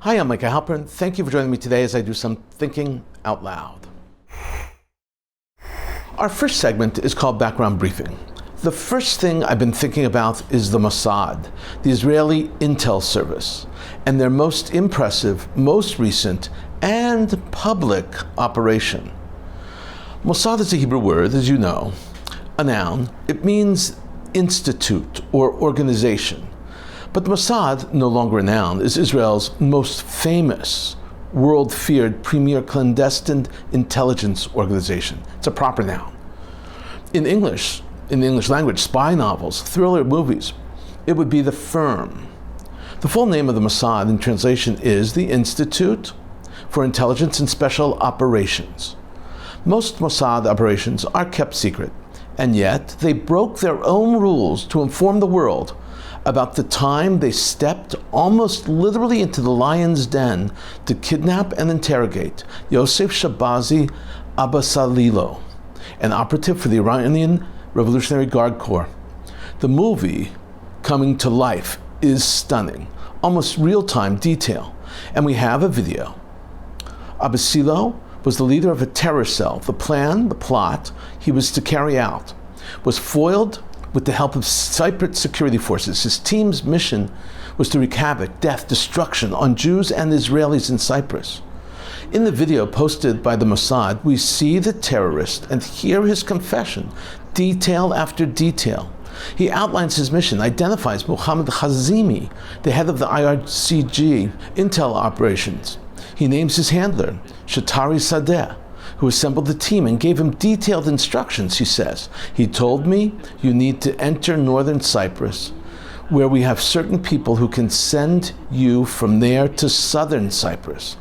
Hi, I'm Micah Halpern. Thank you for joining me today as I do some thinking out loud. Our first segment is called Background Briefing. The first thing I've been thinking about is the Mossad, the Israeli intel service, and their most impressive, most recent, and public operation. Mossad is a Hebrew word, as you know, a noun. It means institute or organization. But the Mossad, no longer a noun, is Israel's most famous, world-feared, premier clandestine intelligence organization. It's a proper noun. In the English language, spy novels, thriller movies, it would be the firm. The full name of the Mossad in translation is the Institute for Intelligence and Special Operations. Most Mossad operations are kept secret, and yet they broke their own rules to inform the world about the time they stepped almost literally into the lion's den to kidnap and interrogate Yosef Shabazi Abbasalilo, an operative for the Iranian Revolutionary Guard Corps. The movie, coming to life, is stunning, almost real-time detail, and we have a video. Abbasalilo was the leader of a terror cell. The plot he was to carry out was foiled with the help of Cypriot security forces. His team's mission was to wreak havoc, death, destruction on Jews and Israelis in Cyprus. In the video posted by the Mossad, we see the terrorist and hear his confession, detail after detail. He outlines his mission, identifies Mohammed Hazimi, the head of the IRCG intel operations. He names his handler, Shatari Sadeh, who assembled the team and gave him detailed instructions, he says. He told me, you need to enter northern Cyprus, where we have certain people who can send you from there to southern Cyprus.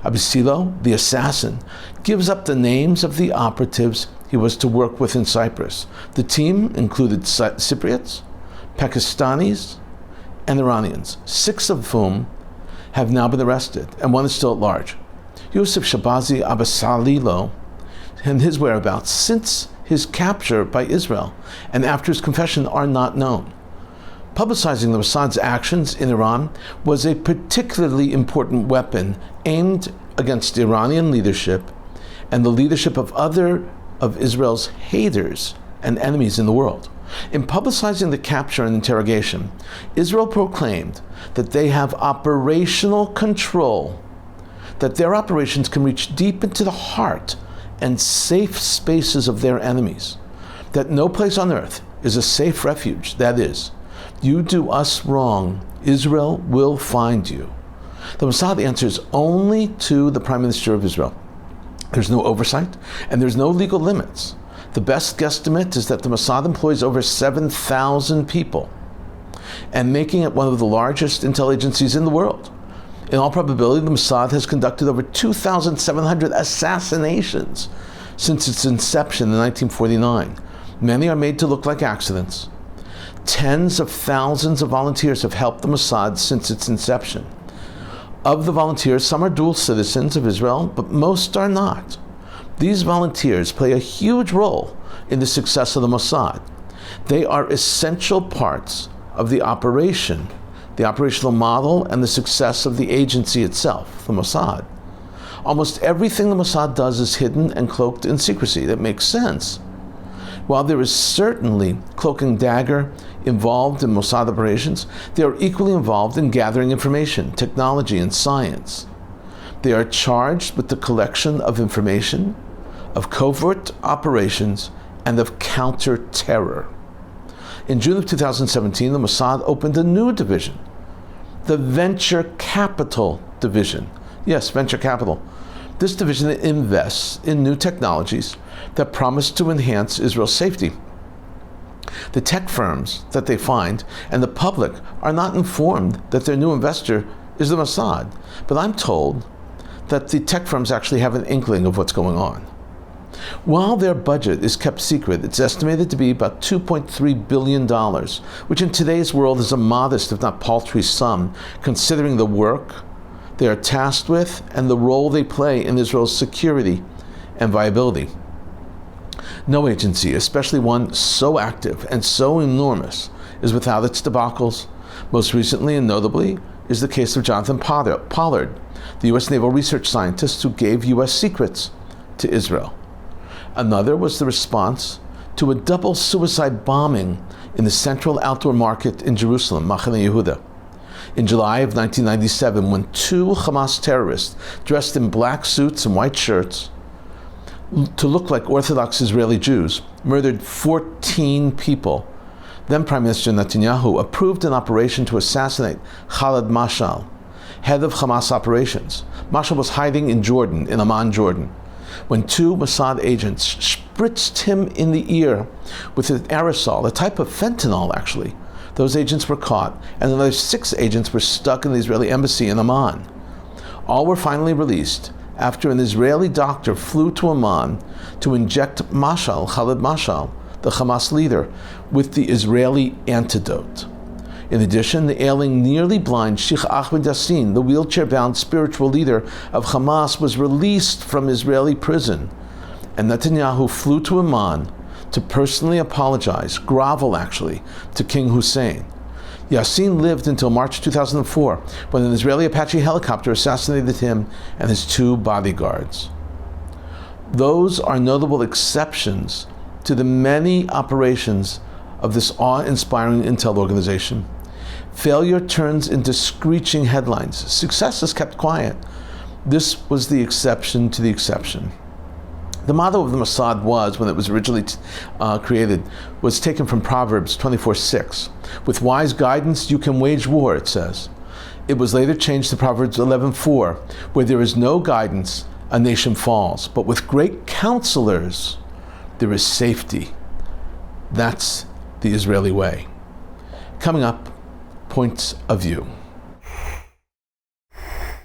Abbasalilo, the assassin, gives up the names of the operatives he was to work with in Cyprus. The team included Cypriots, Pakistanis, and Iranians, 6 of whom have now been arrested, and 1 is still at large. Yosef Shabazi Abbasalilo and his whereabouts since his capture by Israel and after his confession are not known. Publicizing the Mossad's actions in Iran was a particularly important weapon aimed against the Iranian leadership and the leadership of other of Israel's haters and enemies in the world. In publicizing the capture and interrogation, Israel proclaimed that they have operational control, that their operations can reach deep into the heart and safe spaces of their enemies, that no place on earth is a safe refuge. That is, you do us wrong, Israel will find you. The Mossad answers only to the Prime Minister of Israel. There's no oversight, and there's no legal limits. The best guesstimate is that the Mossad employs over 7,000 people, and making it one of the largest intel agencies in the world. In all probability, the Mossad has conducted over 2,700 assassinations since its inception in 1949. Many are made to look like accidents. Tens of thousands of volunteers have helped the Mossad since its inception. Of the volunteers, some are dual citizens of Israel, but most are not. These volunteers play a huge role in the success of the Mossad. They are essential parts of the operation, the operational model, and the success of the agency itself, the Mossad. Almost everything the Mossad does is hidden and cloaked in secrecy. That makes sense. While there is certainly cloak and dagger involved in Mossad operations, they are equally involved in gathering information, technology, and science. They are charged with the collection of information, of covert operations, and of counter-terror. In June of 2017, the Mossad opened a new division, the Venture Capital Division. Yes, venture capital. This division invests in new technologies that promise to enhance Israel's safety. The tech firms that they find and the public are not informed that their new investor is the Mossad, but I'm told that the tech firms actually have an inkling of what's going on. While their budget is kept secret, it's estimated to be about $2.3 billion, which in today's world is a modest, if not paltry, sum, considering the work they are tasked with and the role they play in Israel's security and viability. No agency, especially one so active and so enormous, is without its debacles. Most recently and notably is the case of Jonathan Pollard, the U.S. naval research scientist who gave U.S. secrets to Israel. Another was the response to a double suicide bombing in the central outdoor market in Jerusalem, Machane Yehuda, in July of 1997, when two Hamas terrorists dressed in black suits and white shirts to look like Orthodox Israeli Jews murdered 14 people. Then Prime Minister Netanyahu approved an operation to assassinate Khaled Mashal, head of Hamas operations. Mashal was hiding in Jordan, in Amman, Jordan, when two Mossad agents spritzed him in the ear with an aerosol, a type of fentanyl actually. Those agents were caught, and another 6 agents were stuck in the Israeli embassy in Amman. All were finally released after an Israeli doctor flew to Amman to inject Khaled Mashal, the Hamas leader, with the Israeli antidote. In addition, the ailing, nearly blind Sheikh Ahmed Yassin, the wheelchair-bound spiritual leader of Hamas, was released from Israeli prison, and Netanyahu flew to Amman to personally apologize, grovel actually, to King Hussein. Yassin lived until March 2004, when an Israeli Apache helicopter assassinated him and his 2 bodyguards. Those are notable exceptions to the many operations of this awe-inspiring intel organization. Failure turns into screeching headlines. Success is kept quiet. This was the exception to the exception. The motto of the Mossad was, when it was originally created, was taken from Proverbs 24:6. With wise guidance you can wage war, it says. It was later changed to Proverbs 11:4, where there is no guidance, a nation falls. But with great counselors, there is safety. That's the Israeli way. Coming up, points of view.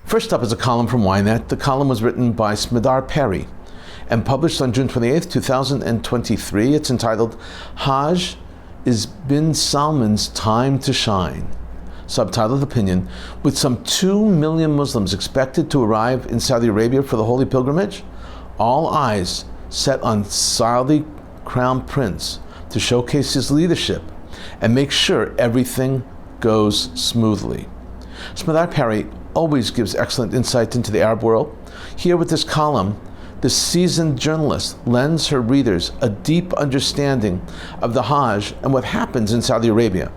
First up is a column from Ynet. The column was written by Smidar Perry and published on June 28, 2023. It's entitled, Hajj is Bin Salman's Time to Shine. Subtitled opinion, with some 2 million Muslims expected to arrive in Saudi Arabia for the Holy Pilgrimage, all eyes set on Saudi Crown Prince to showcase his leadership and make sure everything goes smoothly. Smidar Perry always gives excellent insight into the Arab world. Here with this column, the seasoned journalist lends her readers a deep understanding of the Hajj and what happens in Saudi Arabia.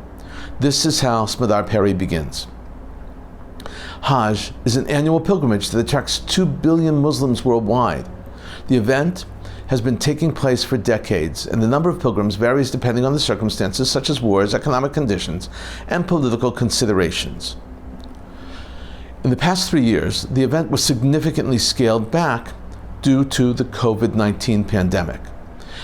This is how Smidar Perry begins. Hajj is an annual pilgrimage that attracts 2 billion Muslims worldwide. The event has been taking place for decades, and the number of pilgrims varies depending on the circumstances such as wars, economic conditions, and political considerations. In the past 3 years, the event was significantly scaled back due to the COVID-19 pandemic.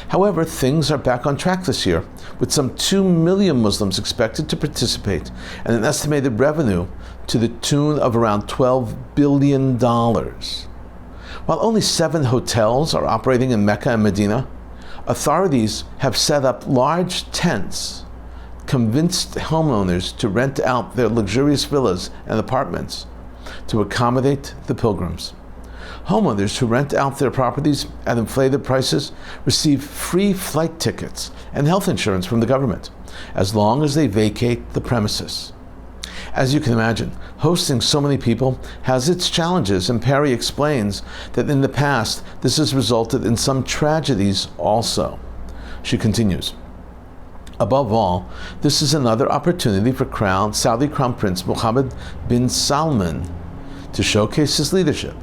However, things are back on track this year, with some 2 million Muslims expected to participate and an estimated revenue to the tune of around $12 billion. While only 7 hotels are operating in Mecca and Medina, authorities have set up large tents, convinced homeowners to rent out their luxurious villas and apartments to accommodate the pilgrims. Homeowners who rent out their properties at inflated prices receive free flight tickets and health insurance from the government, as long as they vacate the premises. As you can imagine, hosting so many people has its challenges, and Perry explains that in the past, this has resulted in some tragedies also. She continues, above all, this is another opportunity for Saudi Crown Prince Mohammed bin Salman to showcase his leadership.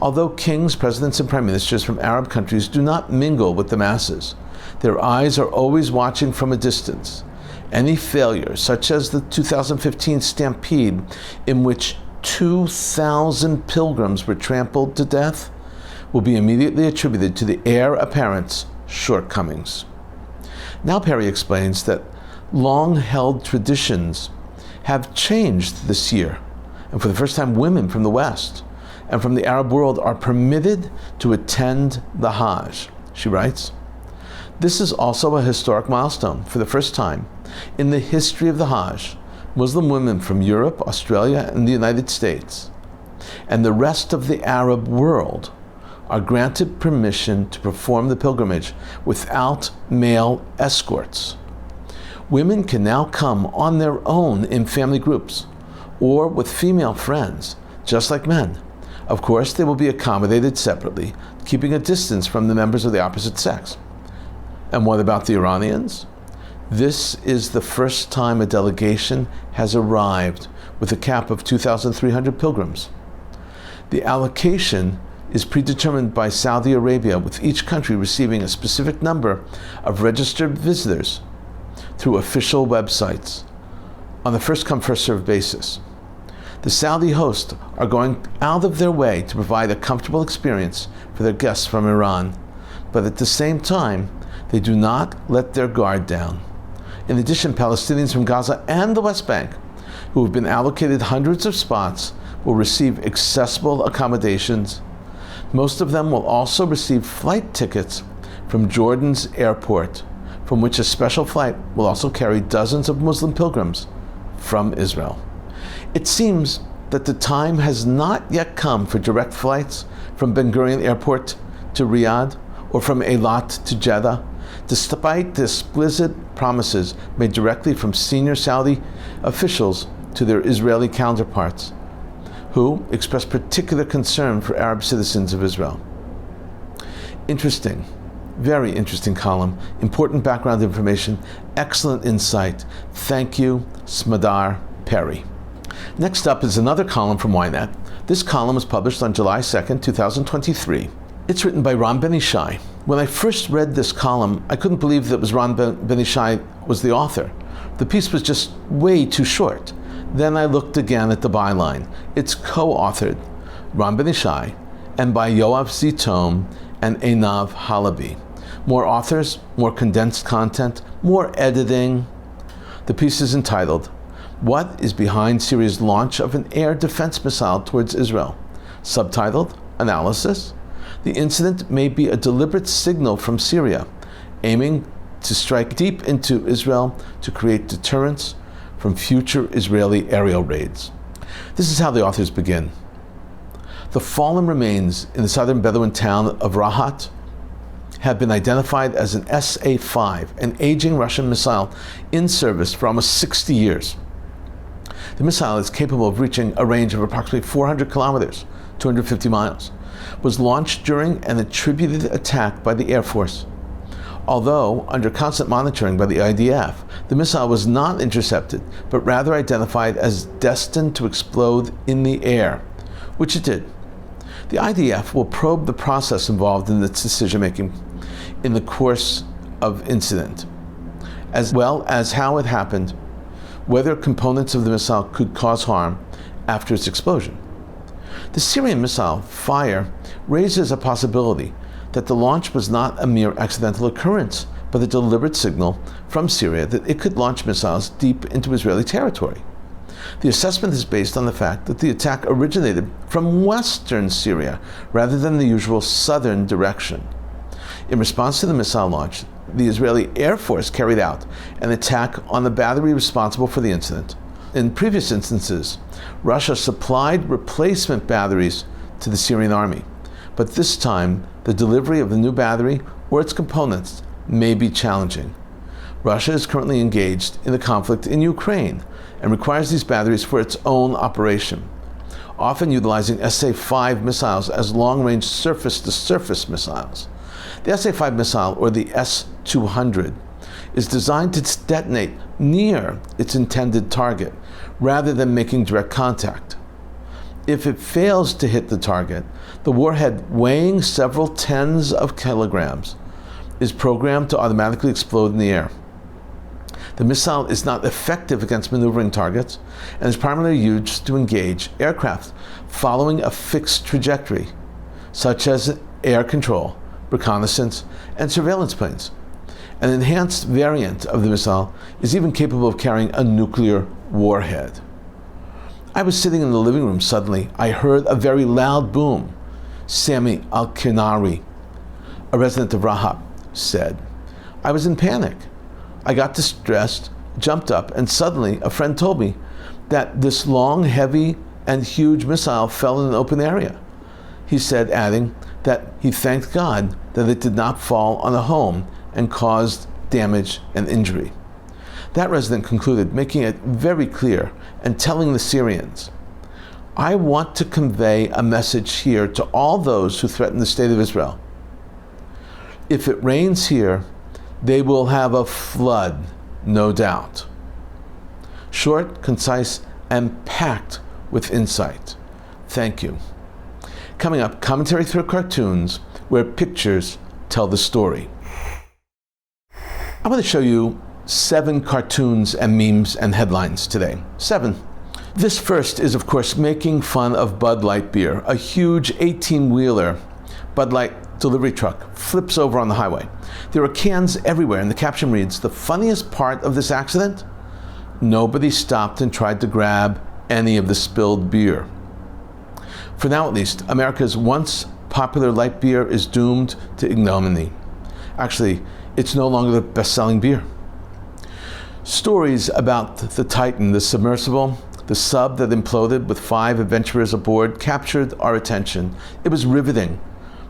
Although kings, presidents, and prime ministers from Arab countries do not mingle with the masses, their eyes are always watching from a distance. Any failure, such as the 2015 stampede in which 2,000 pilgrims were trampled to death, will be immediately attributed to the heir apparent's shortcomings. Now Perry explains that long-held traditions have changed this year, and for the first time women from the West and from the Arab world are permitted to attend the Hajj. She writes, this is also a historic milestone. For the first time in the history of the Hajj, Muslim women from Europe, Australia, and the United States, and the rest of the Arab world are granted permission to perform the pilgrimage without male escorts. Women can now come on their own in family groups, or with female friends, just like men. Of course, they will be accommodated separately, keeping a distance from the members of the opposite sex. And what about the Iranians? This is the first time a delegation has arrived with a cap of 2,300 pilgrims. The allocation is predetermined by Saudi Arabia, with each country receiving a specific number of registered visitors through official websites on a first-come, first-served basis. The Saudi hosts are going out of their way to provide a comfortable experience for their guests from Iran, but at the same time, they do not let their guard down. In addition, Palestinians from Gaza and the West Bank, who have been allocated hundreds of spots, will receive accessible accommodations. Most of them will also receive flight tickets from Jordan's airport, from which a special flight will also carry dozens of Muslim pilgrims from Israel. It seems that the time has not yet come for direct flights from Ben Gurion Airport to Riyadh or from Eilat to Jeddah, despite the explicit promises made directly from senior Saudi officials to their Israeli counterparts, who expressed particular concern for Arab citizens of Israel. Interesting, very interesting column, important background information, excellent insight. Thank you, Smadar Perry. Next up is another column from Ynet. This column was published on July 2nd, 2023. It's written by Ron Ben-Ishai. When I first read this column, I couldn't believe that it was Ron Ben-Ishai was the author. The piece was just way too short. Then I looked again at the byline. It's co-authored, Ron Ben-Ishai, and by Yoav Zitom and Einav Halabi. More authors, more condensed content, more editing. The piece is entitled, "What is behind Syria's launch of an air defense missile towards Israel?" Subtitled, Analysis. The incident may be a deliberate signal from Syria, aiming to strike deep into Israel to create deterrence from future Israeli aerial raids. This is how the authors begin. The fallen remains in the southern Bedouin town of Rahat have been identified as an SA-5, an aging Russian missile in service for almost 60 years. The missile is capable of reaching a range of approximately 400 kilometers, 250 miles, was launched during an attributed attack by the Air Force. Although under constant monitoring by the IDF, the missile was not intercepted, but rather identified as destined to explode in the air, which it did. The IDF will probe the process involved in its decision-making in the course of incident, as well as how it happened, whether components of the missile could cause harm after its explosion. The Syrian missile fire raises a possibility that the launch was not a mere accidental occurrence, but a deliberate signal from Syria that it could launch missiles deep into Israeli territory. The assessment is based on the fact that the attack originated from western Syria rather than the usual southern direction. In response to the missile launch, the Israeli Air Force carried out an attack on the battery responsible for the incident. In previous instances, Russia supplied replacement batteries to the Syrian army, but this time the delivery of the new battery or its components may be challenging. Russia is currently engaged in the conflict in Ukraine and requires these batteries for its own operation, often utilizing SA-5 missiles as long-range surface-to-surface missiles. The SA-5 missile, or the S-200, is designed to detonate near its intended target rather than making direct contact. If it fails to hit the target, the warhead, weighing several tens of kilograms, is programmed to automatically explode in the air. The missile is not effective against maneuvering targets and is primarily used to engage aircraft following a fixed trajectory, such as air control, reconnaissance, and surveillance planes. An enhanced variant of the missile is even capable of carrying a nuclear warhead. I was sitting in the living room. Suddenly, I heard a very loud boom. Sami Al-Kinari, a resident of Rahat, said. I was in panic. I got distressed, jumped up, and suddenly a friend told me that this long, heavy, and huge missile fell in an open area. He said, adding that he thanked God that it did not fall on a home and caused damage and injury. That resident concluded, making it very clear and telling the Syrians, "I want to convey a message here to all those who threaten the state of Israel. If it rains here, they will have a flood, no doubt." Short, concise, and packed with insight. Thank you. Coming up, commentary through cartoons where pictures tell the story. I'm going to show you 7 cartoons and memes and headlines today. 7. This first is, of course, making fun of Bud Light beer. A huge 18-wheeler Bud Light delivery truck flips over on the highway. There are cans everywhere, and the caption reads, "The funniest part of this accident? Nobody stopped and tried to grab any of the spilled beer." For now at least, America's once popular light beer is doomed to ignominy. Actually, it's no longer the best-selling beer. Stories about the Titan, the submersible, the sub that imploded with 5 adventurers aboard, captured our attention. It was riveting.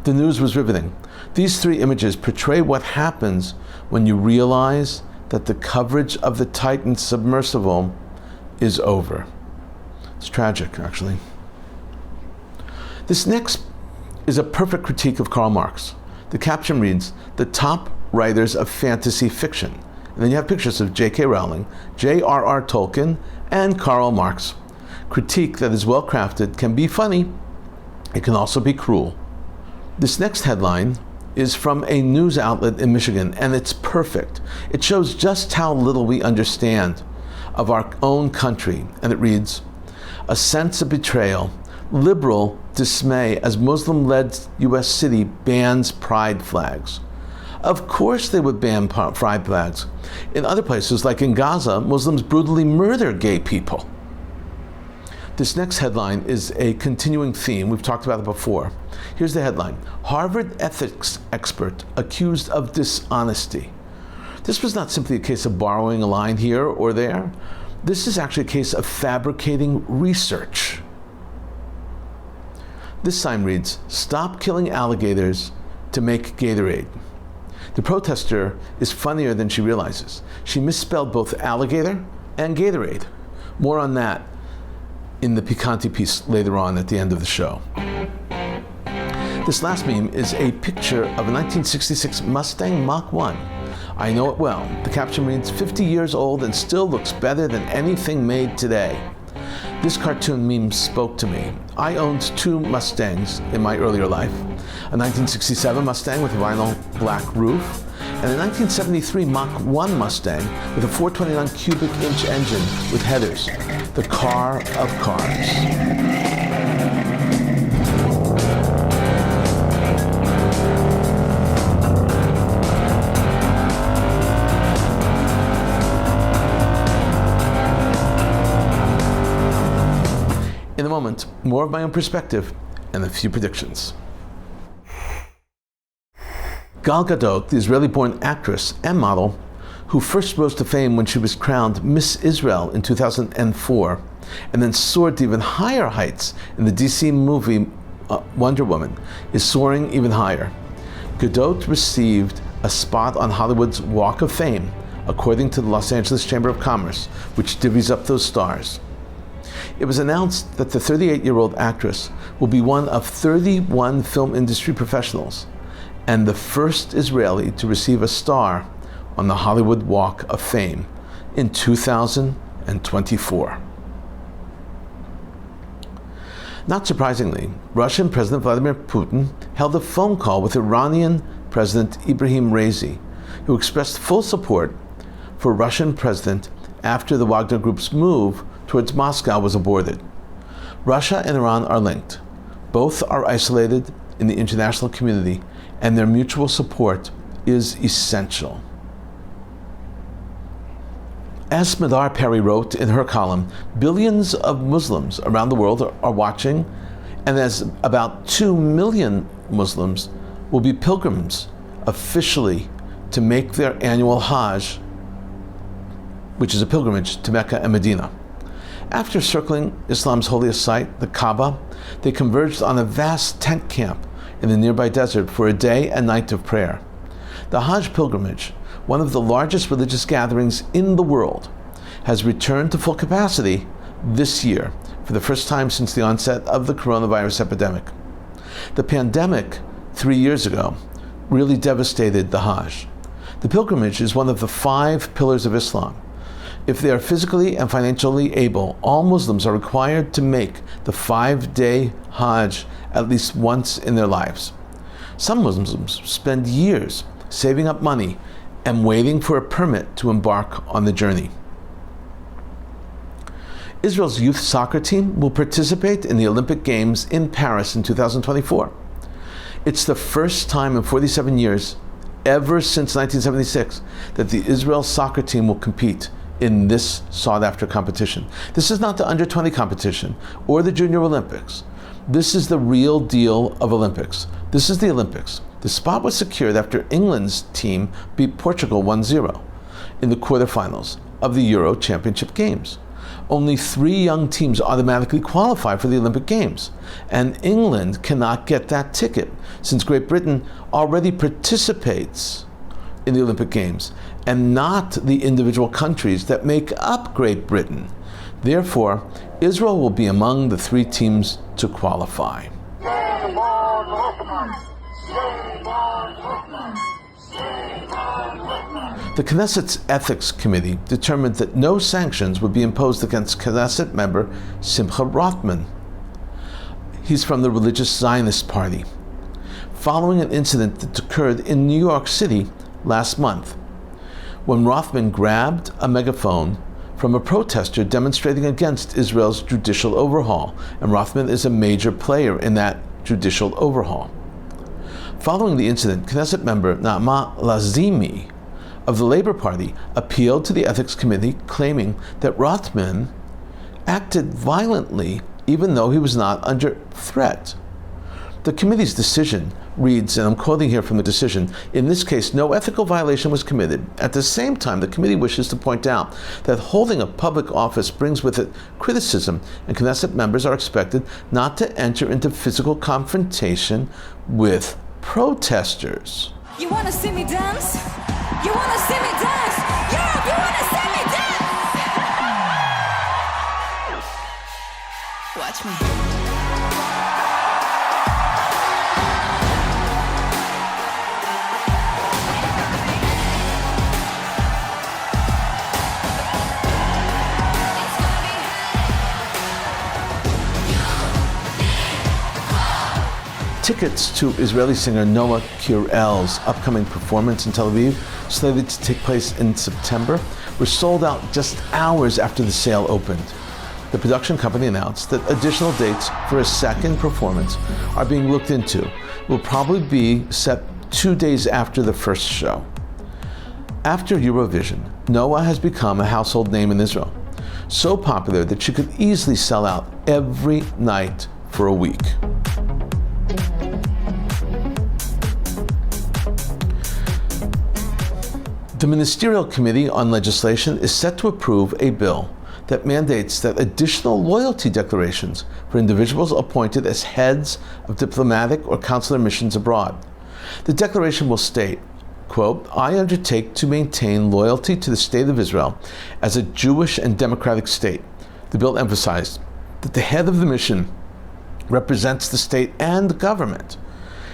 The news was riveting. These 3 images portray what happens when you realize that the coverage of the Titan submersible is over. It's tragic, actually. This next is a perfect critique of Karl Marx. The caption reads, "The top writers of fantasy fiction." And then you have pictures of J.K. Rowling, J.R.R. Tolkien, and Karl Marx. Critique that is well crafted can be funny. It can also be cruel. This next headline is from a news outlet in Michigan, and it's perfect. It shows just how little we understand of our own country, and it reads, "A sense of betrayal, liberal dismay as Muslim-led U.S. city bans pride flags." Of course they would ban pride flags. In other places, like in Gaza, Muslims brutally murder gay people. This next headline is a continuing theme. We've talked about it before. Here's the headline: Harvard ethics expert accused of dishonesty. This was not simply a case of borrowing a line here or there. This is actually a case of fabricating research. This sign reads, "Stop killing alligators to make Gatorade." The protester is funnier than she realizes. She misspelled both alligator and Gatorade. More on that in the Picante piece later on at the end of the show. This last meme is a picture of a 1966 Mustang Mach 1. I know it well. The caption reads, "50 years old and still looks better than anything made today." This cartoon meme spoke to me. I owned 2 Mustangs in my earlier life. A 1967 Mustang with a vinyl black roof, and a 1973 Mach 1 Mustang with a 429 cubic inch engine with headers. The car of cars. In a moment, more of my own perspective and a few predictions. Gal Gadot, the Israeli-born actress and model, who first rose to fame when she was crowned Miss Israel in 2004, and then soared to even higher heights in the DC movie Wonder Woman, is soaring even higher. Gadot received a spot on Hollywood's Walk of Fame, according to the Los Angeles Chamber of Commerce, which divvies up those stars. It was announced that the 38-year-old actress will be one of 31 film industry professionals and the first Israeli to receive a star on the Hollywood Walk of Fame in 2024. Not surprisingly, Russian President Vladimir Putin held a phone call with Iranian President Ibrahim Raisi, who expressed full support for Russian President after the Wagner Group's move towards Moscow was aborted. Russia and Iran are linked. Both are isolated in the international community, and their mutual support is essential. As Madar Perry wrote in her column, billions of Muslims around the world are watching, and as about 2 million Muslims will be pilgrims officially to make their annual Hajj, which is a pilgrimage to Mecca and Medina. After circling Islam's holiest site, the Kaaba, they converged on a vast tent camp in the nearby desert for a day and night of prayer. The Hajj pilgrimage one of the largest religious gatherings in the world, has returned to full capacity this year for the first time since the onset of the coronavirus epidemic. The pandemic 3 years ago really devastated the Hajj. The pilgrimage is one of the 5 pillars of Islam. If they are physically and financially able, all Muslims are required to make the 5-day Hajj at least once in their lives. Some Muslims spend years saving up money and waiting for a permit to embark on the journey. Israel's youth soccer team will participate in the Olympic Games in Paris in 2024. It's the first time in 47 years, ever since 1976, that the Israel soccer team will compete in this sought-after competition. This is not the under-20 competition or the Junior Olympics. This is the real deal of Olympics. This is the Olympics. The spot was secured after England's team beat Portugal 1-0 in the quarterfinals of the Euro Championship Games. Only 3 young teams automatically qualify for the Olympic Games, and England cannot get that ticket since Great Britain already participates in the Olympic Games and not the individual countries that make up Great Britain. Therefore, Israel will be among the 3 teams to qualify. The Knesset's Ethics Committee determined that no sanctions would be imposed against Knesset member Simcha Rothman. He's from the religious Zionist Party, following an incident that occurred in New York City last month, when Rothman grabbed a megaphone from a protester demonstrating against Israel's judicial overhaul, and Rothman is a major player in that judicial overhaul. Following the incident, Knesset member Naama Lazimi of the Labour Party appealed to the Ethics Committee, claiming that Rothman acted violently even though he was not under threat. The committee's decision reads, and I'm quoting here from the decision, "In this case, no ethical violation was committed. At the same time, the committee wishes to point out that holding a public office brings with it criticism, and Knesset members are expected not to enter into physical confrontation with protesters." You want to see me dance? You want to see me dance? Europe, you want to see me dance? Watch me. Tickets to Israeli singer Noah Kirel's upcoming performance in Tel Aviv, slated to take place in September, were sold out just hours after the sale opened. The production company announced that additional dates for a second performance are being looked into. Will probably be set 2 days after the first show. After Eurovision, Noah has become a household name in Israel, so popular that she could easily sell out every night for a week. The Ministerial Committee on Legislation is set to approve a bill that mandates that additional loyalty declarations for individuals appointed as heads of diplomatic or consular missions abroad. The declaration will state, quote, "I undertake to maintain loyalty to the State of Israel as a Jewish and democratic state." The bill emphasized that the head of the mission represents the state and the government,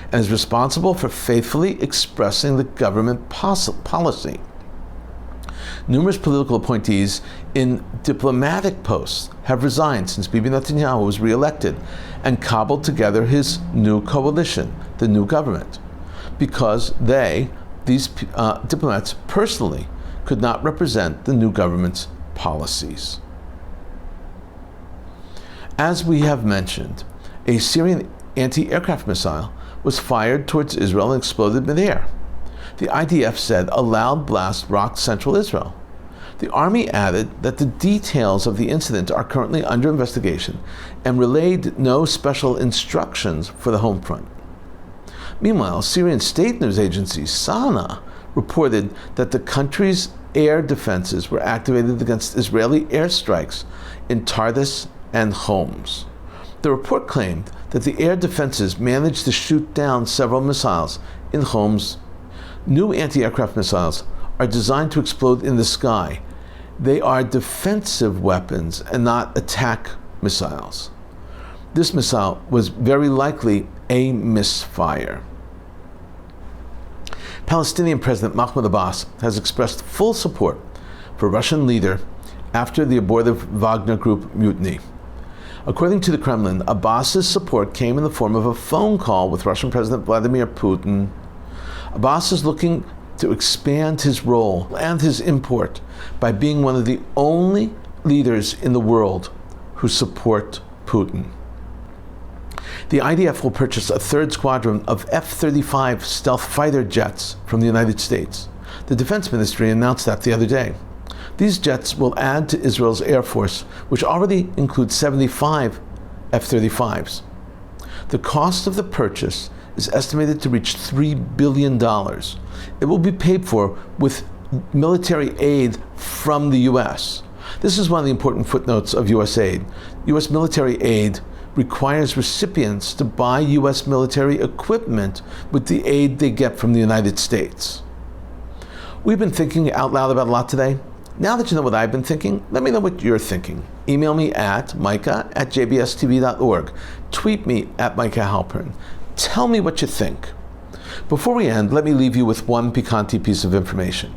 and is responsible for faithfully expressing the government policy. Numerous political appointees in diplomatic posts have resigned since Bibi Netanyahu was re-elected and cobbled together his new coalition, the new government, because these diplomats personally could not represent the new government's policies. As we have mentioned, a Syrian anti-aircraft missile was fired towards Israel and exploded midair. The IDF said a loud blast rocked central Israel. The army added that the details of the incident are currently under investigation and relayed no special instructions for the home front. Meanwhile, Syrian state news agency Sana reported that the country's air defenses were activated against Israeli airstrikes in Tardis and Homs. The report claimed that the air defenses managed to shoot down several missiles in Homs. New anti-aircraft missiles are designed to explode in the sky. They are defensive weapons and not attack missiles. This missile was very likely a misfire. Palestinian President Mahmoud Abbas has expressed full support for Russian leader after the abortive Wagner Group mutiny. According to the Kremlin, Abbas's support came in the form of a phone call with Russian President Vladimir Putin. Abbas is looking to expand his role and his import by being one of the only leaders in the world who support Putin. The IDF will purchase a third squadron of F-35 stealth fighter jets from the United States. The Defense Ministry announced that the other day. These jets will add to Israel's Air Force, which already includes 75 F-35s. The cost of the purchase is estimated to reach $3 billion. It will be paid for with military aid from the U.S. This is one of the important footnotes of U.S. aid. U.S. military aid requires recipients to buy U.S. military equipment with the aid they get from the United States. We've been thinking out loud about a lot today. Now that you know what I've been thinking, let me know what you're thinking. Email me at micah@jbstv.org. Tweet me at Micah Halpern. Tell me what you think. Before we end, let me leave you with one picante piece of information.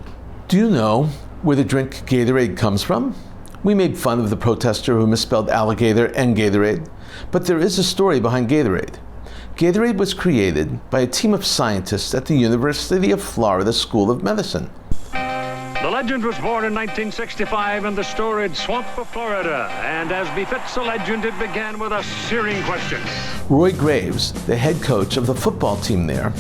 Do you know where the drink Gatorade comes from? We made fun of the protester who misspelled alligator and Gatorade, but there is a story behind Gatorade. Gatorade was created by a team of scientists at the University of Florida School of Medicine. The legend was born in 1965 in the storied swamp of Florida, and as befits a legend, it began with a searing question. Roy Graves, the head coach of the football team there,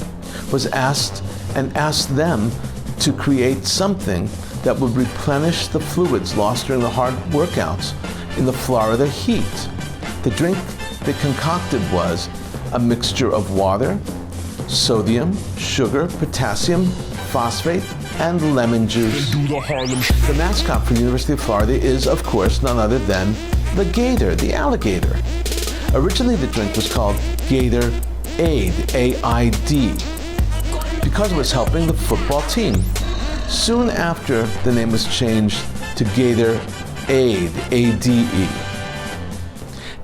was asked them to create something that would replenish the fluids lost during the hard workouts in the Florida heat. The drink they concocted was a mixture of water, sodium, sugar, potassium, phosphate, and lemon juice. The mascot for the University of Florida is, of course, none other than the gator, the alligator. Originally, the drink was called Gatorade, A-I-D, because it was helping the football team. Soon after, the name was changed to Gatorade, A-D-E.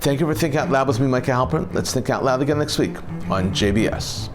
Thank you for thinking out loud with me, Micah Halpern. Let's think out loud again next week on JBS.